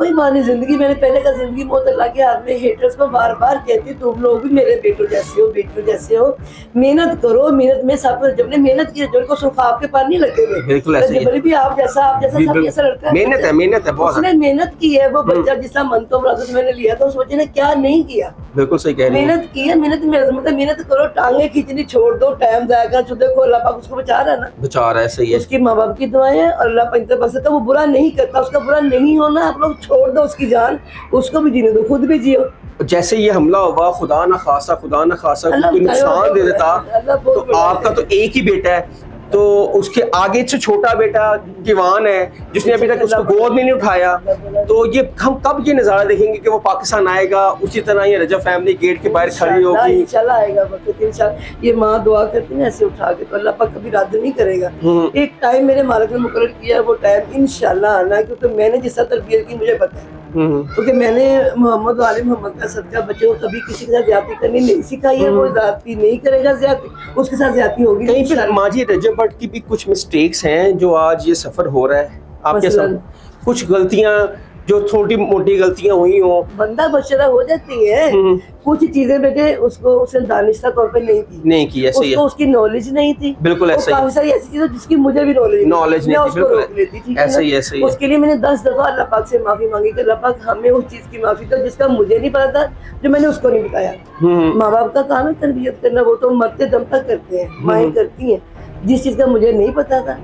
کوئی بات نہیں, زندگی میں نے پہلے کا زندگی موت اللہ کے ہاتھ میں. ہیٹرز کو بار بار کہتی تم لوگ بھی میرے بیٹوں جیسے ہو, بیٹوں جیسے ہو, محنت کرو. محنت میں سب جب نے محنت کی جو کو سرخاب کے پار نہیں لگے ہوئے. بالکل ایسے جبری بھی آپ جیسا سب جیسا لڑکا ہے, محنت ہے بہت. اس نے محنت کی ہے. وہ بچہ جس طرح من تو مراد میں نے لیا تھا, اس بچے نے کیا نہیں کیا. بالکل صحیح کہہ رہی ہیں. محنت کی ہے, محنت میں مطلب محنت کرو, ٹانگیں کھینچنی چھوڑ دو, ٹائم ضائع کرنا. دیکھو اللہ پاک اس کو بچا رہا ہے نا, بچا رہا ہے. صحیح ہے. اس کی ماں باپ کی دعائیں اور اللہ پاک بس ہے, وہ برا نہیں کرتا. اس کا برا نہیں ہونا, آپ لوگ چھوڑ دو اس کی جان, اس کو بھی جینے دو, خود بھی جیو. جیسے یہ حملہ ہوا, خدا نہ خاصا کوئی نقصان دے دیتا, تو آپ کا تو ایک ہی بیٹا ہے, تو اس کے آگے سے چھوٹا بیٹا کیوان ہے جس نے ابھی تک اس کو گود میں نہیں اٹھایا. تو یہ ہم کب یہ نظارہ دیکھیں گے کہ وہ پاکستان آئے گا, اسی طرح یہ رجب فیملی گیٹ کے باہر کھڑی ہوگی؟ انشاءاللہ آئے گا وقت, انشاءاللہ. یہ ماں دعا کرتی ہے ایسے اٹھا کے, تو اللہ پاک کبھی رد نہیں کرے گا. ایک ٹائم میرے مالک نے مقرر کیا ہے, وہ ٹائم انشاءاللہ آنا ہے, کیونکہ میں نے جس طرح تربیت کی مجھے پتہ ہے. کیونکہ میں نے محمد وآل محمد کا صدقہ بچوں کو کبھی کسی کے ساتھ زیادتی کرنی نہیں سکھائی ہے. وہ زیادتی نہیں کرے گا, زیادتی اس کے ساتھ زیادتی ہوگی. کہیں پہ ماں جی رجب بٹ کی بھی کچھ مسٹیکس ہیں جو آج یہ سفر ہو رہا ہے, آپ کے ساتھ کچھ غلطیاں جو چھوٹی موٹی غلطیاں ہوئی ہوں؟ بندہ بشرہ ہو جاتی ہے. کچھ چیزیں بیٹے اس کو اسے دانستہ طور پہ نہیں کی, ایسے ہی اس کی نالج نہیں تھی. بالکل ایسے ہی. کافی ساری ایسی چیزیں جس کی مجھے بھی نالج نہیں تھی, بالکل ایسے ہی. اس کے لیے میں نے 10 دفعہ اللہ پاک سے معافی مانگی کہ اللہ پاک ہمیں اس چیز کی معافی دو جس کا مجھے نہیں پتا تھا, جو میں نے اس کو نہیں بتایا. ماں باپ کا کام ہے تربیت کرنا, وہ تو مرتے دم تک کرتے ہیں, مائیں کرتی ہیں. جس چیز کا مجھے نہیں پتا تھا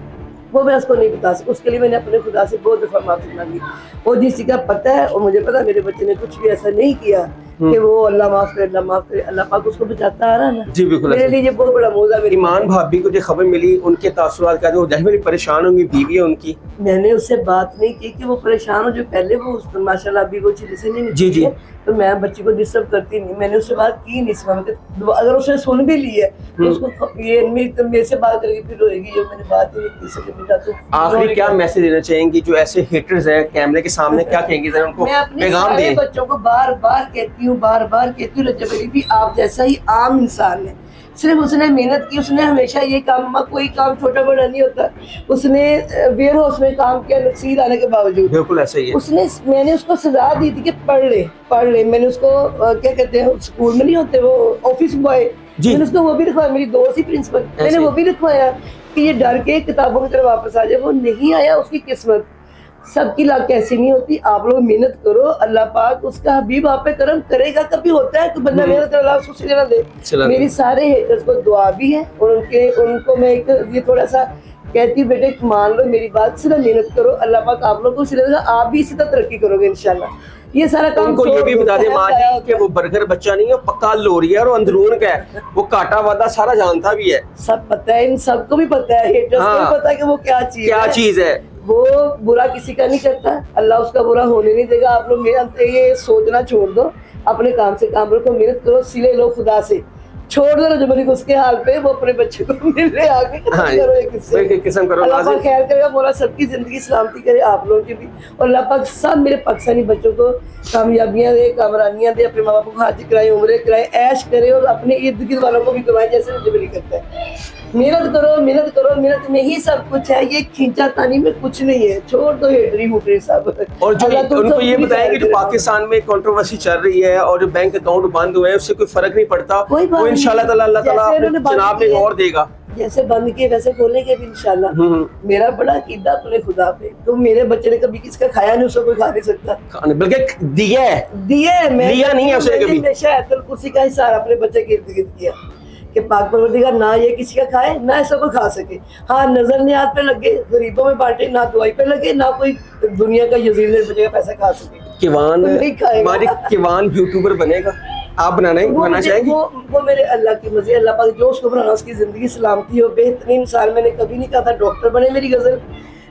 وہ میں اس کو نہیں بتا سکتا, اس کے لیے میں نے اپنے خدا سے بہت دفعہ معافی مانگی. اور جس چیز کا پتہ ہے اور مجھے پتا میرے بچے نے کچھ بھی ایسا نہیں کیا کہ وہ اللہ معاف کرے, اللہ معاف کرے. اللہ پاک اس کو بچاتا آ رہا نا. جی بالکل. میرے لیے یہ بہت بڑا موضوع ہے. ایمان بھابی کو جو خبر ملی, ان کے تاثرات کیا تھے؟ وہ ظاہر پریشان ہوں گی, بیوی ہے ان کی. میں نے اس سے بات نہیں کی کہ وہ پریشان ہو, جو پہلے وہ ماشاء اللہ ابھی وہ چیزیں سے نہیں. جی جی. تو میں بچی کو ڈسٹرب کرتی نہیں, میں نے اس سے بات کی نہیں. اس وقت اگر اس نے سن بھی لی ہے تو اس کو یہ میرے سے بات کرے گی, پھر روئے گی, جو میں نے بات ہی نہیں کی سکے. بیٹا تو آخری کیا میسج دینا چاہیں گی جو ایسے ہیٹرز ہیں کیمرے کے سامنے, کیا کہیں گے ان کو پیغام دیں؟ میں بچوں کو بار بار کہتی ہوں رجب علی بھی آپ جیسا ہی عام انسان ہے. صرف اس نے محنت کی, اس نے ہمیشہ یہ کام, کوئی کام چھوٹا بڑا نہیں ہوتا. اس نے ویئر ہاؤس میں کام کیا نقصیر آنے کے باوجود. بالکل ایسا ہی ہے. میں نے اس کو سزا دی تھی کہ پڑھ لے. میں نے اس کو کیا کہتے ہیں اسکول میں نہیں ہوتے وہ آفس بوائے, میں نے اس کو وہ بھی رکھوایا. میری دوست ہی پرنسپل, میں نے وہ بھی رکھوایا کہ یہ ڈر کے کتابوں کی طرف واپس آ جائے. وہ نہیں آیا, اس کی قسمت. سب کی لاکھ ایسی نہیں ہوتی. آپ لوگ محنت کرو, اللہ پاک اس کا حبیب آپ پہ کرم کرے گا. کبھی ہوتا ہے کہ بندہ محنت کر, اللہ اس کو سلا دے. میری سارے ہیٹرز کو دعا بھی ہے, اور ان کو میں ایک یہ تھوڑا سا کہتی ہوں, بیٹے مان لو میری بات, صرف محنت کرو, اللہ پاک آپ لوگوں کو سلا دے گا. آپ بھی اسی طرح ترقی کرو گے انشاءاللہ. یہ سارا کام ان کو یہ بھی بتا دیں ماں جی کہ وہ برگر بچہ نہیں ہے, پکا لوری ہے, اور اندرون کا ہے, وہ کاٹا وادا سارا جانتا بھی ہے. سب پتہ ہے, ان سب کو بھی پتہ ہے, ہیٹرز کو بھی پتہ ہے کہ وہ کیا چیز ہے. وہ برا کسی کا نہیں کرتا, اللہ اس کا برا ہونے نہیں دے گا. آپ لوگ یہ سوچنا چھوڑ دو, اپنے کام سے کام رکھو, محنت کرو, سلے لو خدا سے, چھوڑ دو رجب علی کو اس کے حال پہ. وہ اپنے بچے کو ملنے آگے قسم کرو. اللہ پاک خیر کرے گا, مولا سب کی زندگی سلامتی کرے, آپ لوگوں کی بھی. اور اللہ پاک سب میرے پاکستانی بچوں کو کامیابیاں دے, کامرانیاں دے, اپنے ماں باپ کو حج کرائے, عمرے کرائے, عیش کرے, اور اپنے ارد گرد والوں کو بھی کروائے جیسے رجب علی کرتا ہے. محنت کرو, محنت کرو, محنت میں ہی سب کچھ ہے. یہ کھینچا تانی میں کچھ نہیں ہے. چھوڑ دو ہیٹری ہوٹری سب. اور جو ان کو یہ بتائیں کہ جو پاکستان میں کنٹروورسی چل رہی ہے اور جو بینک اکاؤنٹ بند ہوئے ہیں, اس سے کوئی فرق نہیں پڑتا. وہ انشاءاللہ تعالی اللہ تعالیٰ جناب میں اور دے گا. جیسے بند کیے ویسے کھولیں گے بھی انشاءاللہ. میرا بڑا عقیدہ اپنے خدا پہ. تو میرے بچے نے کبھی کسی کا کھایا نہیں, اس کو کوئی کھا نہیں سکتا, بلکہ دیا ہے, میں لیا نہیں ہے اسے کبھی. ہمیشہ ایت الکرسی کا حصہ اپنے بچے کے ارد گرد کیا کہ پاک پروردگار نہ یہ کسی کا کھائے, نہ ایسا کوئی کھا سکے. ہاں نظر نیات پہ لگے, غریبوں میں بانٹے, نہ دعائی پہ لگے, نہ کوئی دنیا کا یزید بچے کا پیسہ کھا سکے. کیوان یوٹیوبر بنے گا, آپ بنانا چاہیں گے؟ وہ میرے اللہ کی مرضی. اللہ پاک جو اس کو بنانا, اس کی زندگی سلامتی ہو, بہترین انسان. میں نے کبھی نہیں کہا تھا ڈاکٹر بنے میری غزل,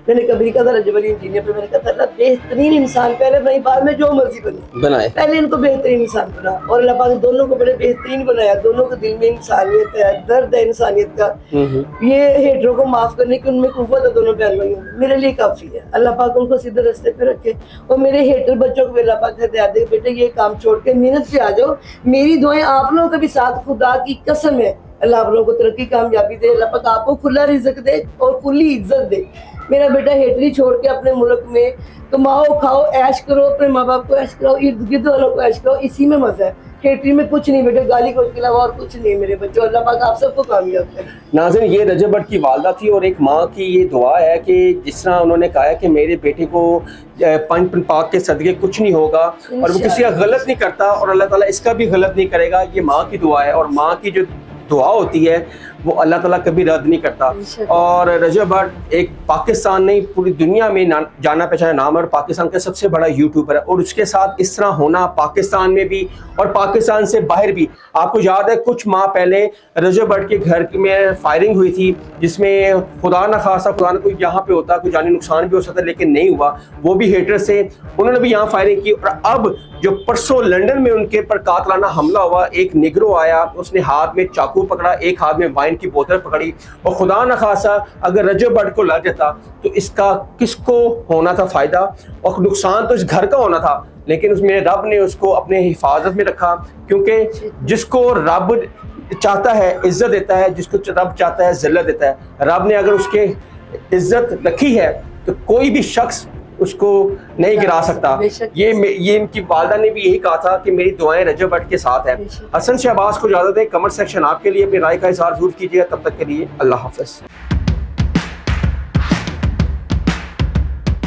میں نے کبھی نہیں کہا تھا رجب علی انجینئر پہ. میں نے کہا تھا اللہ بہترین انسان پہلے بنائی, بعد میں جو مرضی بنائے, پہلے ان کو بہترین انسان بنا. اور اللہ پاک دونوں کو بڑے بہترین بنایا. دونوں کے دل میں انسانیت ہے, درد ہے انسانیت کا. یہ ہیٹروں کو معاف کرنے کی ان میں قوت ہے. دونوں بہن بھائیوں میں میرے لیے کافی ہے. اللہ پاک ان کو سیدھے راستے پہ رکھے. اور میرے ہیٹر بچوں کو بھی اللہ پاک ہدایت دے, بیٹے یہ کام چھوڑ کے محنت پہ آ جاؤ. میری دعائیں آپ لوگوں کے بھی ساتھ, خدا کی قسم ہے. اللہ آپ لوگوں کو ترقی کامیابی دے, اللہ پاک آپ کو کھلا رزق دے اور کھلی عزت دے. میرا بیٹا ہیٹری چھوڑ کے اپنے ملک میں کماؤ کھاؤ عیش کرو, اپنے ماں باپ کو عیش کراؤ, ارد گرد والوں کو عیش کراؤ, اسی میں مزہ ہے. ہیٹری میں کچھ نہیں بیٹے, گالی گلوچ کے علاوہ اور کچھ نہیں میرے بچوں. اللہ پاک آپ سب کو کامیاب کرے. ناظرین, یہ رجب بٹ کی والدہ تھی اور ایک ماں کی یہ دعا ہے کہ جس طرح انہوں نے کہا ہے کہ میرے بیٹے کو پن پاک کے صدقے کچھ نہیں ہوگا اور وہ کسی کا غلط نہیں کرتا اور اللہ تعالیٰ اس کا بھی غلط نہیں کرے گا. یہ ماں کی دعا ہے اور ماں کی جو دعا ہوتی ہے وہ اللہ تعالیٰ کبھی رد نہیں کرتا. اور رجب بٹ ایک پاکستان نہیں پوری دنیا میں جانا پہچانا نام ہے اور پاکستان کا سب سے بڑا یوٹیوبر ہے. اور اس کے ساتھ اس طرح ہونا پاکستان میں بھی اور پاکستان سے باہر بھی. آپ کو یاد ہے کچھ ماہ پہلے رجب بٹ کے گھر میں فائرنگ ہوئی تھی جس میں خدا نہ خواستہ خدا نہ کوئی یہاں پہ ہوتا کوئی جانی نقصان بھی ہو سکتا لیکن نہیں ہوا. وہ بھی ہیٹر سے انہوں نے بھی یہاں فائرنگ کی. اور اب جو پرسوں لنڈن میں ان کے پر قاتلانہ حملہ ہوا, ایک نگرو آیا, اس نے ہاتھ میں چاقو پکڑا, ایک ہاتھ میں وائن کی بوتل پکڑی. اور خدا نہ خواستہ اگر رجب بٹ کو لگ جاتا تو اس کا کس کو ہونا تھا فائدہ, اور نقصان تو اس گھر کا ہونا تھا. لیکن اس میں رب نے اس کو اپنے حفاظت میں رکھا, کیونکہ جس کو رب چاہتا ہے عزت دیتا ہے, جس کو رب چاہتا ہے ذلت دیتا ہے. رب نے اگر اس کے عزت رکھی ہے تو کوئی بھی شخص اس کو نہیں گرا سکتا. یہ ان کی والدہ نے بھی یہی کہا تھا کہ میری دعائیں رجب بٹ کے ساتھ ہیں. حسن شہباز کو اجازت دیں, کمنٹ سیکشن آپ کے لیے اپنی رائے کا اظہار ضرور کیجیے گا. تب تک کے لیے اللہ حافظ.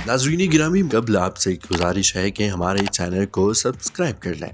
ناظرین گرامی, قبل آپ سے گزارش ہے کہ ہمارے چینل کو سبسکرائب کر لیں